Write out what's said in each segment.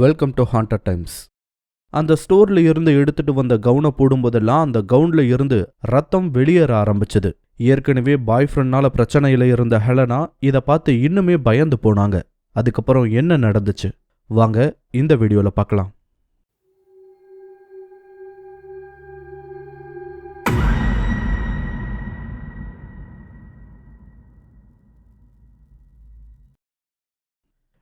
Welcome to haunted times. அந்த ஸ்டோர்ல இருந்து எடுத்துட்டு வந்த கவுனை போடும்போதெல்லாம் அந்த கவுன்ல இருந்து ரத்தம் வெளியேற ஆரம்பிச்சது. ஏற்கனவே பாய் ஃப்ரெண்ட்னால பிரச்சனையில இருந்த ஹெலனா இதை பார்த்து இன்னுமே பயந்து போனாங்க. அதுக்கப்புறம் என்ன நடந்துச்சு வாங்க இந்த வீடியோல பார்க்கலாம்.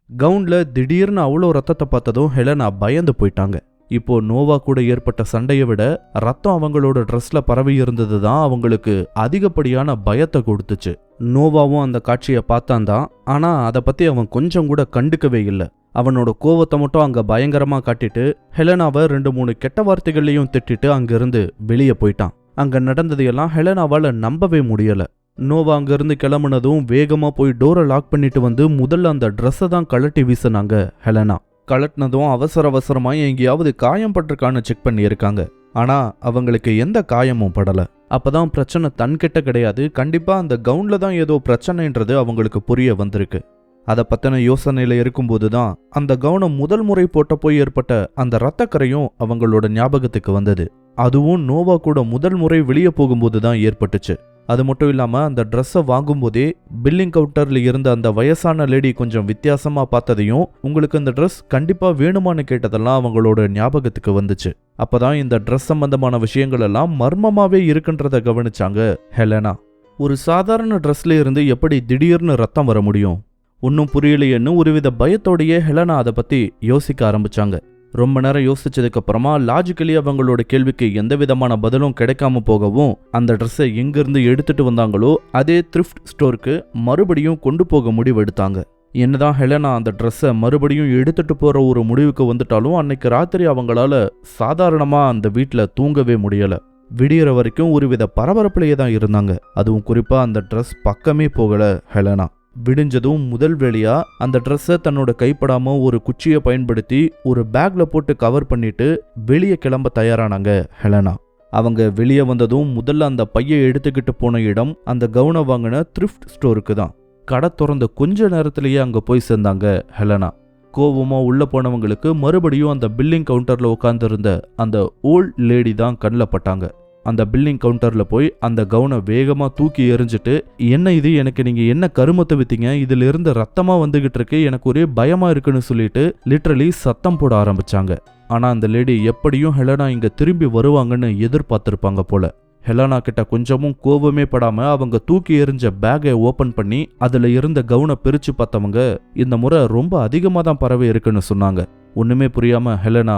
கவுன்ல திடீர்னு அவ்வளோ ரத்தத்தை பார்த்ததும் ஹெலனா பயந்து போயிட்டாங்க. இப்போ நோவா கூட ஏற்பட்ட சண்டையை விட ரத்தம் அவங்களோட ட்ரெஸ்ல பரவி இருந்தது தான் அவங்களுக்கு அதிகப்படியான பயத்தை கொடுத்துச்சு. நோவாவும் அந்த காட்சியை பார்த்தான் தான், ஆனா அதை பத்தி அவன் கொஞ்சம் கூட கண்டுக்கவே இல்லை. அவனோட கோவத்தை மட்டும் அங்க பயங்கரமா காட்டிட்டு ஹெலனாவை 2-3 கெட்ட வார்த்தைகள்லையும் திட்டிட்டு அங்கிருந்து வெளியே போயிட்டான். அங்க நடந்ததையெல்லாம் ஹெலனாவால நம்பவே முடியல. நோவா அங்கிருந்து கிளம்புனதும் வேகமா போய் டோரை லாக் பண்ணிட்டு வந்து முதல்ல அந்த ட்ரெஸ்ஸை தான் கழட்டி வீசினாங்க ஹெலனா. கழட்டினதும் அவசரமா எங்கேயாவது காயம் பட்டிருக்கான்னு செக் பண்ணி இருக்காங்க. ஆனா அவங்களுக்கு எந்த காயமும் படல. அப்பதான் பிரச்சனை தன்கிட்ட கிடையாது, கண்டிப்பா அந்த கவுன்ல தான் ஏதோ பிரச்சனைன்றது அவங்களுக்கு புரிய வந்திருக்கு. அதை பத்தின யோசனையில இருக்கும்போது தான் அந்த கவுனை முதல் முறை போட்டப்போ ஏற்பட்ட அந்த இரத்தக்கரையும் அவங்களோட ஞாபகத்துக்கு வந்தது. அதுவும் நோவா கூட முதல் முறை வெளியே போகும்போது தான் ஏற்பட்டுச்சு. அது மட்டும் இல்லாம அந்த ட்ரெஸ்ஸை வாங்கும்போதே பில்லிங் கவுண்டர்ல இருந்த அந்த வயசான லேடி கொஞ்சம் வித்தியாசமா பார்த்ததையும், உங்களுக்கு இந்த ட்ரெஸ் கண்டிப்பா வேணுமான்னு கேட்டதெல்லாம் அவங்களோட ஞாபகத்துக்கு வந்துச்சு. அப்பதான் இந்த ட்ரெஸ் சம்பந்தமான விஷயங்கள் எல்லாம் மர்மமாவே இருக்குன்றத கவனிச்சாங்க ஹெலனா. ஒரு சாதாரண ட்ரெஸ்ல இருந்து எப்படி திடீர்னு ரத்தம் வர முடியும், ஒன்னும் புரியலையேன்னு ஒருவித பயத்தோடையே ஹெலனா அதை பத்தி யோசிக்க ஆரம்பிச்சாங்க. ரொம்ப நேரம் யோசிச்சதுக்கு அப்புறமா லாஜிக்கலி அவங்களோட கேள்விக்கு எந்த விதமான பதிலும் கிடைக்காம போகவும் அந்த ட்ரெஸ்ஸை எங்கிருந்து எடுத்துட்டு வந்தாங்களோ அதே த்ரிஃப்ட் ஸ்டோருக்கு மறுபடியும் கொண்டு போக முடிவெடுத்தாங்க. என்னதான் ஹெலனா அந்த ட்ரெஸ்ஸை மறுபடியும் எடுத்துட்டு போற ஒரு முடிவுக்கு வந்துட்டாலும் அன்னைக்கு ராத்திரி அவங்களால சாதாரணமா அந்த வீட்டில் தூங்கவே முடியல. விடியற வரைக்கும் ஒருவித பரபரப்பிலேயே தான் இருந்தாங்க. அதுவும் குறிப்பா அந்த ட்ரெஸ் பக்கமே போகல ஹெலனா. விடிஞ்சதும் முதல் வேளையா அந்த ட்ரெஸ்ஸை தன்னோட கைப்படாம ஒரு குச்சியை பயன்படுத்தி ஒரு பேக்ல போட்டு கவர் பண்ணிட்டு வெளியே கிளம்ப தயாரானாங்க ஹெலனா. அவங்க வெளியே வந்ததும் முதல்ல அந்த பையை எடுத்துக்கிட்டு போன இடம் அந்த கவுனை வாங்கின த்ரிஃப்ட் ஸ்டோருக்கு தான். கடை திறந்த கொஞ்ச நேரத்திலேயே அங்க போய் சேர்ந்தாங்க ஹெலனா. கோவமா உள்ள போனவங்களுக்கு மறுபடியும் அந்த பில்லிங் கவுண்டர்ல உட்கார்ந்திருந்த அந்த ஓல்ட் லேடி தான் கண்ணில் பட்டாங்க. அந்த பில்லிங் கவுண்டர்ல போய் அந்த கவுனை வேகமா தூக்கி எறிஞ்சிட்டு, என்ன இது, எனக்கு நீங்க என்ன கருமத்தை வித்தீங்க, இதுல இருந்து ரத்தமா வந்துகிட்டு இருக்கு, எனக்கு ஒரே பயமா இருக்குன்னு சொல்லிட்டு லிட்டரலி சத்தம் போட ஆரம்பிச்சாங்க. ஆனா அந்த லேடி எப்படியும் ஹெலனா இங்க திரும்பி வருவாங்கன்னு எதிர்பார்த்திருப்பாங்க போல. ஹெலனா கிட்ட கொஞ்சமும் கோபமே படாம அவங்க தூக்கி எறிஞ்ச பேக்கை ஓபன் பண்ணி அதுல இருந்த கவுனை பிரிச்சு பார்த்தவங்க இந்த முறை ரொம்ப அதிகமா தான் பரவி இருக்குன்னு சொன்னாங்க. ஒண்ணுமே புரியாம ஹெலனா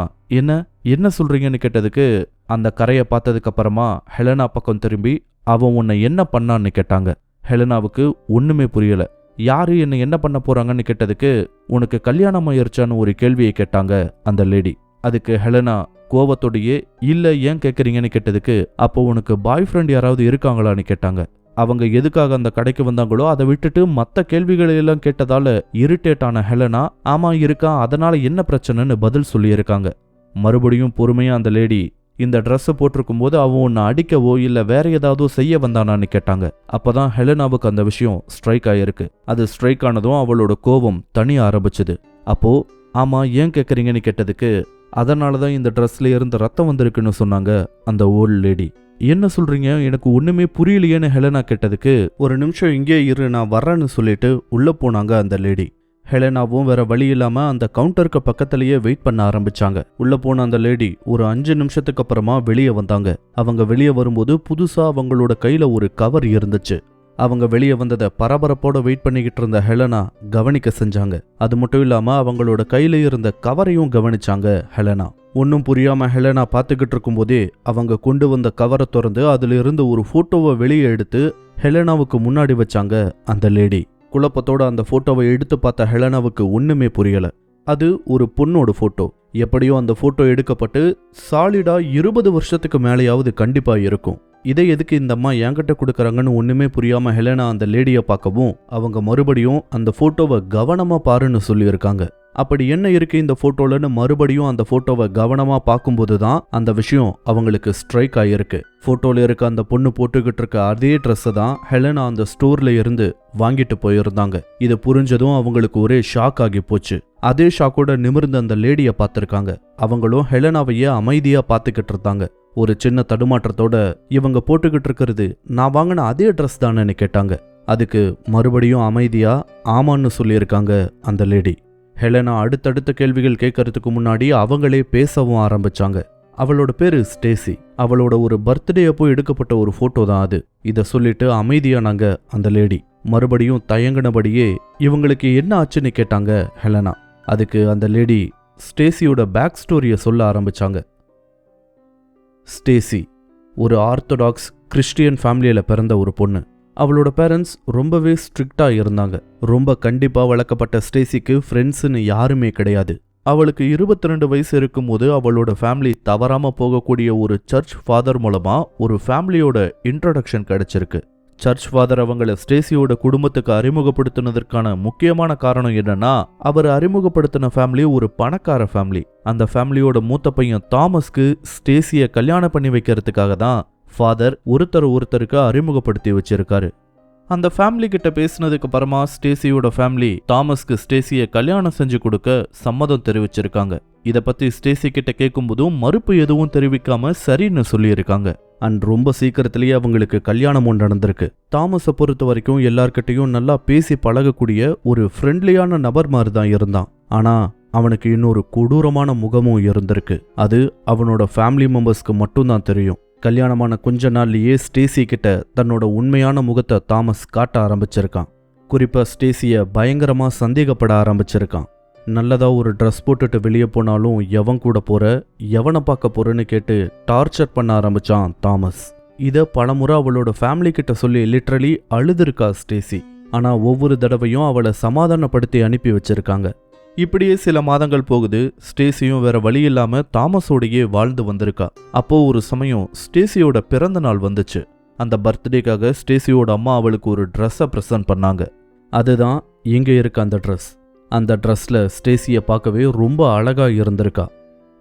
என்ன சொல்றீங்கன்னு கேட்டதுக்கு அந்த கரையை பார்த்ததுக்கு அப்புறமா ஹெலனா பக்கம் திரும்பி அவன் உன்னை என்ன பண்ணான்னு கேட்டாங்க. ஹெலனாவுக்கு ஒண்ணுமே புரியல. யாரு என்ன பண்ண போறாங்கன்னு கேட்டதுக்கு உனக்கு கல்யாணம் ஆயிருச்சான்னு ஒரு கேள்வியை கேட்டாங்க அந்த லேடி. அதுக்கு ஹெலனா கோவத்தோடையே இல்ல ஏன் கேட்குறீங்கன்னு கேட்டதுக்கு அப்போ உனக்கு பாய் ஃப்ரெண்ட் யாராவது இருக்காங்களான்னு கேட்டாங்க. அவங்க எதுக்காக அந்த கடைக்கு வந்தாங்களோ அதை விட்டுட்டு மற்ற கேள்விகளெல்லாம் கேட்டதால இரிட்டேட் ஆன ஹெலனா ஆமா இருக்கான், அதனால என்ன பிரச்சனைன்னு பதில் சொல்லியிருக்காங்க. மறுபடியும் பொறுமையா அந்த லேடி இந்த ட்ரெஸ்ஸை போட்டிருக்கும் போது அவன் உன்னை அடிக்கவோ இல்ல வேற ஏதாவது செய்ய வந்தானான்னு கேட்டாங்க. அப்பதான் ஹெலனாவுக்கு அந்த விஷயம் ஸ்ட்ரைக் ஆயிருக்கு. அது ஸ்ட்ரைக் ஆனதும் அவளோட கோபம் தனிய ஆரம்பிச்சது. அப்போ ஆமா ஏன் கேட்குறீங்கன்னு கேட்டதுக்கு அதனாலதான் இந்த ட்ரெஸ்ல இருந்து ரத்தம் வந்திருக்குன்னு சொன்னாங்க அந்த ஓல்ட் லேடி. என்ன சொல்றீங்க, எனக்கு ஒண்ணுமே புரியலையேன்னு ஹெலனா கேட்டதுக்கு ஒரு நிமிஷம் இங்கே இரு, நான் வர்றேன்னு சொல்லிட்டு உள்ள போனாங்க அந்த லேடி. ஹெலனாவும் வேற வழி இல்லாம அந்த கவுண்டருக்கு பக்கத்திலேயே வெயிட் பண்ண ஆரம்பிச்சாங்க. உள்ள போன அந்த லேடி ஒரு 5 நிமிஷத்துக்கு அப்புறமா வெளியே வந்தாங்க. அவங்க வெளியே வரும்போது புதுசா அவங்களோட கையில ஒரு கவர் இருந்துச்சு. அவங்க வெளியே வந்ததை பரபரப்போட வெயிட் பண்ணிக்கிட்டு இருந்த ஹெலனா கவனிக்க செஞ்சாங்க. அது மட்டும் இல்லாம அவங்களோட கையில இருந்த கவரையும் கவனிச்சாங்க ஹெலனா. ஒன்னும் புரியாம ஹெலனா பார்த்துக்கிட்டு இருக்கும் போதே அவங்க கொண்டு வந்த கவரை திறந்து அதுல இருந்து ஒரு போட்டோவை வெளியே எடுத்து ஹெலனாவுக்கு முன்னாடி வச்சாங்க அந்த லேடி. குழப்பத்தோட அந்த போட்டோவை எடுத்து பார்த்த ஹெலனாவுக்கு ஒண்ணுமே புரியல. அது ஒரு பொண்ணோட போட்டோ. எப்படியோ அந்த போட்டோ எடுக்கப்பட்டு சாலிடா 20 வருஷத்துக்கு மேலேயாவது கண்டிப்பா இருக்கும். இதை எதுக்கு இந்த அம்மா என்கிட்ட கொடுக்குறாங்கன்னு ஒண்ணுமே புரியாம ஹெலனா அந்த லேடியை பார்க்கவும் அவங்க மறுபடியும் அந்த போட்டோவை கவனமா பாருன்னு சொல்லியிருக்காங்க. அப்படி என்ன இருக்கு இந்த போட்டோலன்னு மறுபடியும் அந்த போட்டோவை கவனமா பார்க்கும்போது தான் அந்த விஷயம் அவங்களுக்கு ஸ்ட்ரைக் ஆகிருக்கு. போட்டோல இருக்க அந்த பொண்ணு போட்டுக்கிட்டு இருக்க அதே ட்ரெஸ்ஸை தான் ஹெலனா அந்த ஸ்டோர்ல இருந்து வாங்கிட்டு போயிருந்தாங்க. இது புரிஞ்சதும் அவங்களுக்கு ஒரே ஷாக் ஆகி போச்சு. அதே ஷாக்கோட நிமிர்ந்து அந்த லேடிய பார்த்திருக்காங்க. அவங்களும் ஹெலனாவையே அமைதியா பார்த்துக்கிட்டு இருந்தாங்க. ஒரு சின்ன தடுமாற்றத்தோட இவங்க போட்டுக்கிட்டு இருக்கிறது நான் வாங்கின அதே ட்ரெஸ் தானேன்னு கேட்டாங்க. அதுக்கு மறுபடியும் அமைதியா ஆமான்னு சொல்லியிருக்காங்க அந்த லேடி. ஹெலனா அடுத்தடுத்த கேள்விகள் கேட்கறதுக்கு முன்னாடி அவங்களே பேசவும் ஆரம்பிச்சாங்க. அவளோட பேரு ஸ்டேசி. அவளோட ஒரு பர்த்டே அப்போ எடுக்கப்பட்ட ஒரு போட்டோ தான் அது. இதை சொல்லிட்டு அமைதியானாங்க அந்த லேடி. மறுபடியும் தயங்கினபடியே இவங்களுக்கு என்ன ஆச்சுன்னு கேட்டாங்க ஹெலனா. அதுக்கு அந்த லேடி ஸ்டேசியோட பேக் ஸ்டோரியை சொல்ல ஆரம்பிச்சாங்க. ஸ்டேசி ஒரு ஆர்த்தடாக்ஸ் கிறிஸ்டியன் ஃபேமிலியில பிறந்த ஒரு பொண்ணு. அவளோட பேரண்ட்ஸ் ரொம்பவே ஸ்ட்ரிக்டா இருந்தாங்க. ரொம்ப கண்டிப்பா வளர்க்கப்பட்ட ஸ்டேசிக்கு ஃப்ரெண்ட்ஸ்னு யாருமே கிடையாது. அவளுக்கு 22 வயசு இருக்கும்போது அவளோட ஃபேமிலி தவறாம போகக்கூடிய ஒரு சர்ச் ஃபாதர் மூலமா ஒரு ஃபேமிலியோட இன்ட்ரோடக்ஷன் கிடைச்சிருக்கு. சர்ச் ஃபாதர் அவங்கள ஸ்டேசியோட குடும்பத்துக்கு அறிமுகப்படுத்தினதற்கான முக்கியமான காரணம் என்னன்னா, அவர் அறிமுகப்படுத்தின ஃபேமிலி ஒரு பணக்கார ஃபேமிலி. அந்த ஃபேமிலியோட மூத்த பையன் தாமஸ்க்கு ஸ்டேசியை கல்யாணம் பண்ணி வைக்கிறதுக்காக தான் ஃபாதர் ஒருத்தருக்கு அறிமுகப்படுத்தி வச்சிருக்காரு. அந்த ஃபேமிலி கிட்ட பேசினதுக்கு அப்புறமா ஸ்டேசியோட ஃபேமிலி தாமஸ்க்கு ஸ்டேசியை கல்யாணம் செஞ்சு கொடுக்க சம்மதம் தெரிவிச்சிருக்காங்க. இதை பத்தி ஸ்டேசி கிட்ட கேட்கும்போதும் மறுப்பு எதுவும் தெரிவிக்காம சரின்னு சொல்லியிருக்காங்க. அண்ட் ரொம்ப சீக்கிரத்திலேயே அவங்களுக்கு கல்யாணமும் நடந்திருக்கு. தாமஸை பொறுத்த வரைக்கும் எல்லார்கிட்டையும் நல்லா பேசி பழகக்கூடிய ஒரு ஃப்ரெண்ட்லியான நபர் மாதிரி தான் இருந்தான். ஆனா அவனுக்கு இன்னொரு கொடூரமான முகமும் இருந்திருக்கு. அது அவனோட ஃபேமிலி மெம்பர்ஸ்க்கு மட்டும்தான் தெரியும். கல்யாணமான கொஞ்ச நாள்லயே ஸ்டேசி கிட்ட தன்னோட உண்மையான முகத்தை தாமஸ் காட்ட ஆரம்பிச்சிருக்கான். குறிப்பா ஸ்டேசிய பயங்கரமா சந்தேகப்பட ஆரம்பிச்சிருக்கான். நல்லதா ஒரு ட்ரெஸ் போட்டுட்டு வெளியே போனாலும் எவன் கூட போற, எவனை பார்க்க போறன்னு கேட்டு டார்ச்சர் பண்ண ஆரம்பிச்சான் தாமஸ். இதை பலமுறை அவளோட ஃபேமிலி கிட்ட சொல்லி லிட்ரலி அழுதுருக்கா ஸ்டேசி. ஆனா ஒவ்வொரு தடவையும் அவளை சமாதானப்படுத்தி அனுப்பி வச்சிருக்காங்க. இப்படியே சில மாதங்கள் போகுது. ஸ்டேசியும் வேற வழி இல்லாம தாமஸோடையே வாழ்ந்து வந்திருக்கா. அப்போ ஒரு சமயம் ஸ்டேசியோட பிறந்த நாள் வந்துச்சு. அந்த பர்த்டேக்காக ஸ்டேசியோட அம்மா அவளுக்கு ஒரு ட்ரெஸ்ஸை ப்ரெசன்ட் பண்ணாங்க. அதுதான் இங்க இருக்க அந்த ட்ரெஸ். அந்த ட்ரெஸ்ல ஸ்டேசியை பார்க்கவே ரொம்ப அழகா இருந்திருக்கா.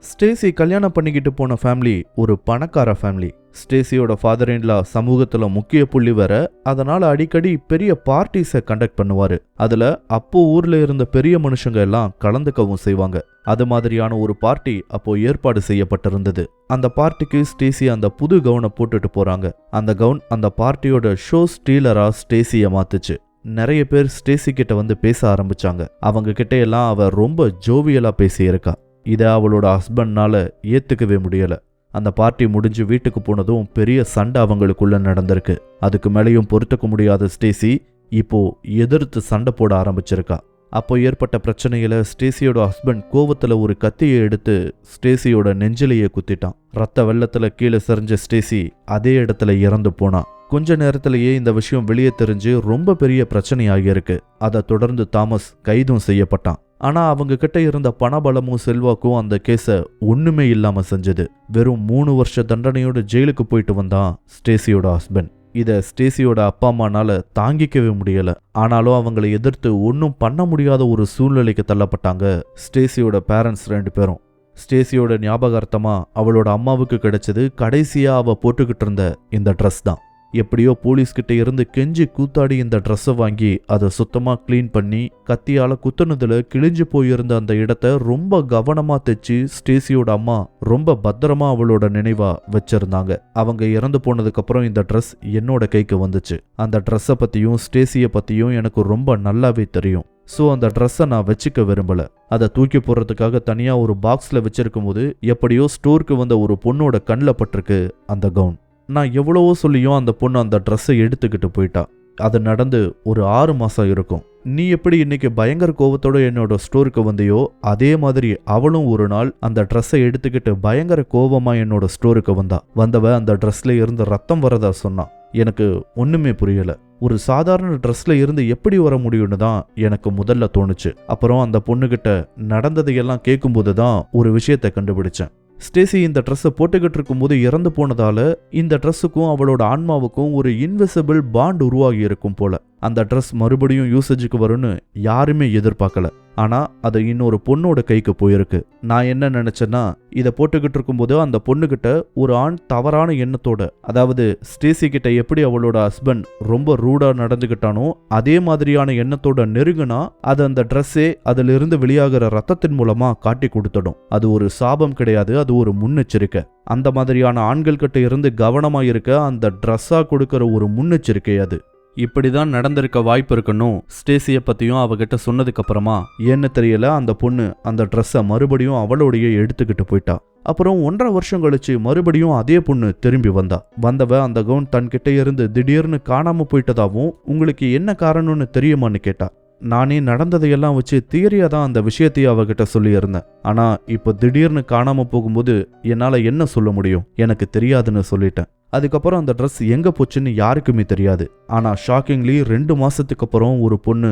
ஸ்டேசி கல்யாணம் பண்ணிக்கிட்டு போன ஃபேமிலி ஒரு பணக்கார ஃபேமிலி. ஸ்டேசியோட ஃபாதர் இன்லா சமூகத்துல முக்கிய புள்ளி வர, அதனால அடிக்கடி பெரிய பார்ட்டிஸை கண்டக்ட் பண்ணுவாரு. அதுல அப்போ ஊர்ல இருந்த பெரிய மனுஷங்க எல்லாம் கலந்துக்கவும் செய்வாங்க. அது மாதிரியான ஒரு பார்ட்டி அப்போ ஏற்பாடு செய்யப்பட்டிருந்தது. அந்த பார்ட்டிக்கு ஸ்டேசி அந்த புது கவுனை போட்டுட்டு போறாங்க. அந்த கவுன் அந்த பார்ட்டியோட ஷோ ஸ்டீலரா ஸ்டேசியை மாத்துச்சு. நிறைய பேர் ஸ்டேசி கிட்ட வந்து பேச ஆரம்பிச்சாங்க. அவங்க கிட்ட எல்லாம் அவ ரொம்ப ஜோவியலா பேசியிருக்கா. இதை அவளோட ஹஸ்பண்ட்னால ஏத்துக்கவே முடியல. அந்த பார்ட்டி முடிஞ்சு வீட்டுக்கு போனதும் பெரிய சண்டை அவங்களுக்குள்ள நடந்திருக்கு. அதுக்கு மேலேயும் பொறுத்துக்க முடியாத ஸ்டேசி இப்போ எதிர்த்து சண்டை போட ஆரம்பிச்சிருக்கா. அப்போ ஏற்பட்ட பிரச்சனையில ஸ்டேசியோட ஹஸ்பண்ட் கோவத்துல ஒரு கத்தியை எடுத்து ஸ்டேசியோட நெஞ்சிலேயே குத்திட்டான். ரத்த வெள்ளத்துல கீழே சரிஞ்ச ஸ்டேசி அதே இடத்துல இறந்து போனா. கொஞ்ச நேரத்திலேயே இந்த விஷயம் வெளியே தெரிஞ்சு ரொம்ப பெரிய பிரச்சனை ஆகியிருக்கு. அதை தொடர்ந்து தாமஸ் கைதும் செய்யப்பட்டான். ஆனா அவங்க கிட்ட இருந்த பணபலமும் செல்வாக்கும் அந்த கேஸை ஒண்ணுமே இல்லாம செஞ்சது. வெறும் 3 வருஷ தண்டனையோட ஜெயிலுக்கு போயிட்டு வந்தான் ஸ்டேசியோட ஹஸ்பண்ட். இதை ஸ்டேசியோட அப்பா அம்மானால தாங்கிக்கவே முடியல. ஆனாலும் அவங்களை எதிர்த்து ஒன்றும் பண்ண முடியாத ஒரு சூழ்நிலைக்கு தள்ளப்பட்டாங்க ஸ்டேசியோட பேரண்ட்ஸ் 2 பேரும். ஸ்டேசியோட ஞாபகார்த்தமா அவளோட அம்மாவுக்கு கிடைச்சது கடைசியா அவ போட்டுக்கிட்டு இருந்த இந்த ட்ரெஸ் தான். எப்படியோ போலீஸ்கிட்ட இருந்து கெஞ்சி கூத்தாடி இந்த ட்ரெஸ்ஸை வாங்கி அதை சுத்தமா கிளீன் பண்ணி கத்தியால குத்துனதுல கிழிஞ்சு போயிருந்த அந்த இடத்த ரொம்ப கவனமா தைச்சு ஸ்டேசியோட அம்மா ரொம்ப பத்திரமா அவளோட நினைவா வச்சிருந்தாங்க. அவங்க இறந்து போனதுக்கு அப்புறம் இந்த ட்ரெஸ் என்னோட கைக்கு வந்துச்சு. அந்த ட்ரெஸ்ஸை பத்தியும் ஸ்டேசியை பத்தியும் எனக்கு ரொம்ப நல்லாவே தெரியும். ஸோ அந்த ட்ரெஸ்ஸை நான் வச்சுக்க விரும்பல. அதை தூக்கி போடுறதுக்காக தனியா ஒரு பாக்ஸ்ல வச்சிருக்கும் போது எப்படியோ ஸ்டோருக்கு வந்த ஒரு பொண்ணோட கண்ணில் பட்டிருக்கு அந்த கவுன். நான் எவ்வளவோ சொல்லியும் அந்த பொண்ணு அந்த ட்ரெஸ்ஸை எடுத்துக்கிட்டு போயிட்டா. அது நடந்து ஒரு 6 மாசம் இருக்கும். நீ எப்படி இன்னைக்கு பயங்கர கோவத்தோட என்னோட ஸ்டோருக்கு வந்தியோ அதே மாதிரி அவளும் ஒரு நாள் அந்த ட்ரெஸ்ஸை எடுத்துக்கிட்டு பயங்கர கோவமா என்னோட ஸ்டோருக்கு வந்தவ அந்த ட்ரெஸ்ல இருந்து ரத்தம் வரதா சொன்னான். எனக்கு ஒண்ணுமே புரியல. ஒரு சாதாரண ட்ரெஸ்ல இருந்து எப்படி வர முடியும்னு தான் எனக்கு முதல்ல தோணுச்சு. அப்புறம் அந்த பொண்ணுகிட்ட நடந்ததையெல்லாம் கேட்கும்போது தான் ஒரு விஷயத்தை கண்டுபிடிச்சேன். ஸ்டேசி இந்த ட்ரெஸ்ஸை போட்டுக்கிட்டு இருக்கும்போது இறந்து போனதால இந்த ட்ரெஸ்ஸுக்கும் அவளோட ஆன்மாவுக்கும் ஒரு இன்விசிபிள் பாண்ட் உருவாகி இருக்கும் போல. அந்த ட்ரெஸ் மறுபடியும் யூசேஜுக்கு வரும்னு யாருமே எதிர்பார்க்கல. ஆனா அது இன்னொரு பொண்ணோட கைக்கு போயிருக்கு. நான் என்ன நினைச்சேன்னா, இதை போட்டுக்கிட்டு இருக்கும்போது அந்த பொண்ணுகிட்ட ஒரு ஆண் தவறான எண்ணத்தோட, அதாவது ஸ்டேசி கிட்ட எப்படி அவளோட ஹஸ்பண்ட் ரொம்ப ரூடா நடந்துகிட்டானோ அதே மாதிரியான எண்ணத்தோட நெருங்குனா அது அந்த ட்ரெஸ்ஸே அதுல இருந்து வெளியாகிற ரத்தத்தின் மூலமா காட்டி கொடுத்துடும். அது ஒரு சாபம் கிடையாது, அது ஒரு முன்னெச்சரிக்கை. அந்த மாதிரியான ஆண்கள் கிட்ட இருந்து கவனமா இருக்க அந்த ட்ரெஸ்ஸா கொடுக்கிற ஒரு முன்னெச்சரிக்கை அது. இப்படிதான் நடந்திருக்க வாய்ப்பு இருக்கணும். ஸ்டேசிய பத்தியும் அவகிட்ட சொன்னதுக்கு அப்புறமா ஏன்னு தெரியல, அந்த பொண்ணு அந்த ட்ரெஸ்ஸை மறுபடியும் அவளோடைய எடுத்துக்கிட்டு போயிட்டா. அப்புறம் 1.5 வருஷம் கழிச்சு மறுபடியும் அதே பொண்ணு திரும்பி வந்தவ அந்த கவுன் தன்கிட்ட இருந்து திடீர்னு காணாம போயிட்டதாவும் உங்களுக்கு என்ன காரணம்னு தெரியுமான்னு கேட்டா. நானே நடந்ததையெல்லாம் வச்சு தியரியா தான் அந்த விஷயத்தையும் அவகிட்ட சொல்லியிருந்தேன். ஆனா இப்போ திடீர்னு காணாம போகும்போது என்னால என்ன சொல்ல முடியும், எனக்கு தெரியாதுன்னு சொல்லிட்டேன். அதுக்கப்புறம் அந்த ட்ரெஸ் எங்க போச்சுன்னு யாருக்குமே தெரியாது. ஆனா ஷாக்கிங்லி 2 மாசத்துக்கு அப்புறம் ஒரு பொண்ணு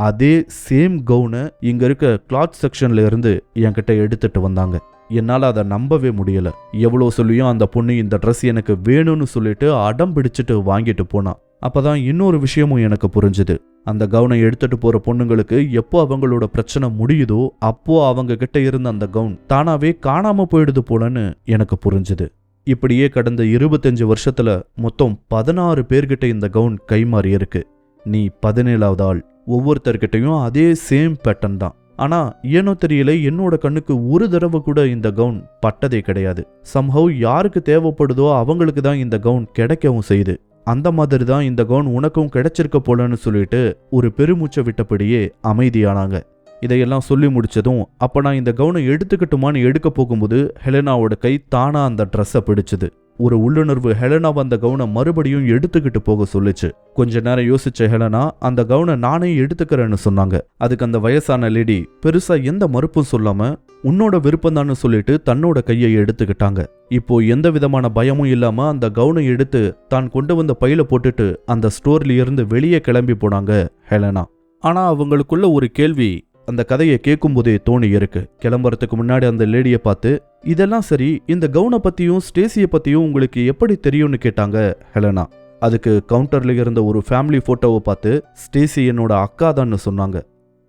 அதே சேம் கவுனை இங்க இருக்க கிளாத் செக்ஷன்ல இருந்து என்கிட்ட எடுத்துட்டு வந்தாங்க. என்னால அதை நம்பவே முடியல. எவ்வளவு சொல்லியும் அந்த பொண்ணு இந்த ட்ரெஸ் எனக்கு வேணும்னு சொல்லிட்டு அடம் பிடிச்சிட்டு வாங்கிட்டு போனா. அப்பதான் இன்னொரு விஷயமும் எனக்கு புரிஞ்சுது. அந்த கவுனை எடுத்துட்டு போற பொண்ணுங்களுக்கு எப்போ அவங்களோட பிரச்சனை முடியுதோ அப்போ அவங்க கிட்ட இருந்த அந்த கவுன் தானாவே காணாம போயிடுது போலன்னு எனக்கு புரிஞ்சுது. இப்படியே கடந்த 25 வருஷத்துல மொத்தம் 16 பேர்கிட்ட இந்த கவுன் கைமாறி இருக்கு. நீ 17வது ஆள். ஒவ்வொருத்தர்கிட்டையும் அதே சேம் பேட்டர்ன் தான். ஆனா ஏனோ தெரியல, என்னோட கண்ணுக்கு ஒரு தடவை கூட இந்த கவுன் பட்டதே கிடையாது. சம்ஹவ் யாருக்கு தேவைப்படுதோ அவங்களுக்கு தான் இந்த கவுன் கிடைக்கவும் செய்யுது. அந்த மாதிரி தான் இந்த கவுன் உனக்கும் கிடைச்சிருக்க போலன்னு சொல்லிட்டு ஒரு பெருமூச்சை விட்டபடியே அமைதியானாங்க. இதையெல்லாம் சொல்லி முடிச்சதும் அப்ப நான் இந்த கவுனை எடுத்துக்கிட்டுமான்னு எடுக்க போகும்போது ஹெலனாவோட கை தானா அந்த ட்ரெஸ்ஸை பிடிச்சது. ஒரு உள்ளுணர்வு ஹெலனா அந்த கவுனை மறுபடியும் எடுத்துக்கிட்டு போக சொல்லிச்சு. கொஞ்ச நேரம் யோசிச்ச ஹெலனா அந்த கவுனை நானே எடுத்துக்கிறேன்னு சொன்னாங்க. அதுக்கு அந்த வயசான லேடி பெருசா எந்த மறுப்பும் சொல்லாம உன்னோட விருப்பம்தான்னு சொல்லிட்டு தன்னோட கையை எடுத்துக்கிட்டாங்க. இப்போ எந்த விதமான பயமும் இல்லாம அந்த கவுனை எடுத்து தான் கொண்டு வந்த பையில போட்டுட்டு அந்த ஸ்டோர்ல இருந்து வெளியே கிளம்பி போனாங்க ஹெலனா. ஆனா அவங்களுக்குள்ள ஒரு கேள்வி அந்த கதையை கேட்கும் போதே தோணி இருக்கு. கிளம்புறதுக்கு முன்னாடி அந்த லேடியை பார்த்து, இதெல்லாம் சரி, இந்த கவுனை பத்தியும் ஸ்டேசியை பத்தியும் உங்களுக்கு எப்படி தெரியும்னு கேட்டாங்க ஹெலனா. அதுக்கு கவுண்டர்ல இருந்த ஒரு ஃபேமிலி போட்டோவை பார்த்து ஸ்டேசி என்னோட அக்கா தான்னு சொன்னாங்க.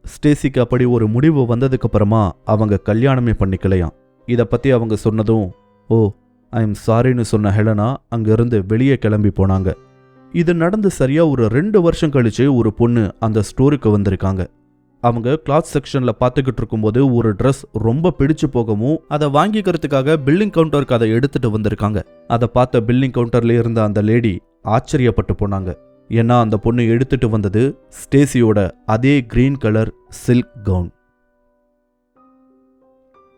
ஸ்டேசிக்கு அப்படி ஒரு முடிவு வந்ததுக்கு அப்புறமா அவங்க கல்யாணமே பண்ணிக்கலையாம். இதை பத்தி அவங்க சொன்னதும் ஓ ஐ எம் சாரின்னு சொன்ன ஹெலனா அங்கிருந்து வெளியே கிளம்பி போனாங்க. இது நடந்து சரியா ஒரு 2 வருஷம் கழிச்சு ஒரு பொண்ணு அந்த ஸ்டோருக்கு வந்திருக்காங்க. அவங்க கிளாத் செக்ஷன்ல பார்த்துக்கிட்டு இருக்கும்போது ஒரு ட்ரெஸ் ரொம்ப பிடிச்சு போகவும் அதை வாங்கிக்கிறதுக்காக பில்லிங் கவுண்டருக்கு அதை எடுத்துட்டு வந்திருக்காங்க. அதை பார்த்த பில்லிங் கவுண்டர்ல இருந்த அந்த லேடி ஆச்சரியப்பட்டு போனாங்க. ஏன்னா அந்த பொண்ணு எடுத்துட்டு வந்தது ஸ்டேசியோட அதே கிரீன் கலர் சில்க் கவுன்.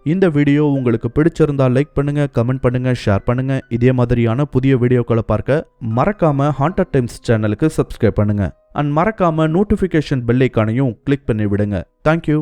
இந்த வீடியோ உங்களுக்கு பிடிச்சிருந்தா லைக் பண்ணுங்க, கமெண்ட் பண்ணுங்க, ஷேர் பண்ணுங்க. இதே மாதிரியான புதிய வீடியோக்களை பார்க்க மறக்காம ஹாண்டட் டைம்ஸ் சேனலுக்கு சப்ஸ்கிரைப் பண்ணுங்க. அண்ட் மறக்காம நோட்டிஃபிகேஷன் பெல் ஐகானையும் கிளிக் பண்ணி விடுங்க. தேங்க்யூ.